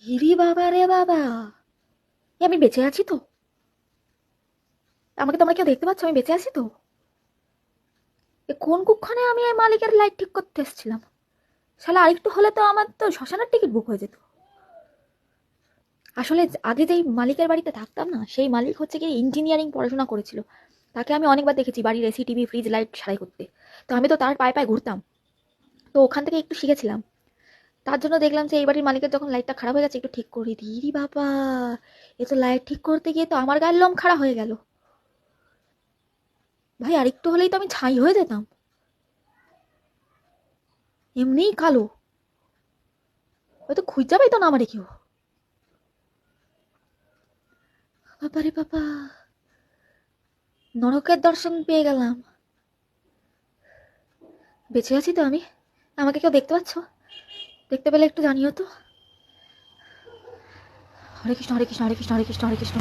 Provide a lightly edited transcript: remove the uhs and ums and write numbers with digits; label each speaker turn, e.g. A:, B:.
A: হিরি বাবা রে বাবা, আমি বেঁচে আছি তো? আমাকে তোমরা কেউ দেখতে পাচ্ছ? আমি বেঁচে আছি তো? কোন কুক্ষণে আমি এই মালিকের লাইট ঠিক করতে এসেছিলাম? শালা আরেকটু হলে তো আমার তো শ্মশানের টিকিট বুক হয়ে যেত। আসলে আগে যেই মালিকের বাড়িতে থাকতাম না, সেই মালিক হচ্ছে কি ইঞ্জিনিয়ারিং পড়াশোনা করেছিল। তাকে আমি অনেকবার দেখেছি বাড়ির এসি টিভি ফ্রিজ লাইট সারাই করতে। তো আমি তো তার পায়ে পায়ে ঘুরতাম। তো ওখান থেকে একটু শিখেছিলাম। তার জন্য দেখলাম যে এই বাড়ির মালিকের যখন লাইটটা খারাপ হয়ে গেছে, একটু ঠিক করে দিই। ইরি বাবা, এ তো লাইট ঠিক করতে গিয়ে তো আমার গায়ের লোম খাড়া হয়ে গেল। ভাই আরেকটু হলেই তো আমি ছাই হয়ে যেতাম। এমনিই কালো, হয়তো খুঁজে পাইতো না আমারে কেউ। বাবারে বাবা, নরকের দর্শন পেয়ে গেলাম। বেঁচে আছি তো আমি? আমাকে কেউ দেখতে পাচ্ছ? দেখতে পেলে একটু জানিও তো। হরে কৃষ্ণ হরে কৃষ্ণ হরে কৃষ্ণ হরে কৃষ্ণ হরে কৃষ্ণ।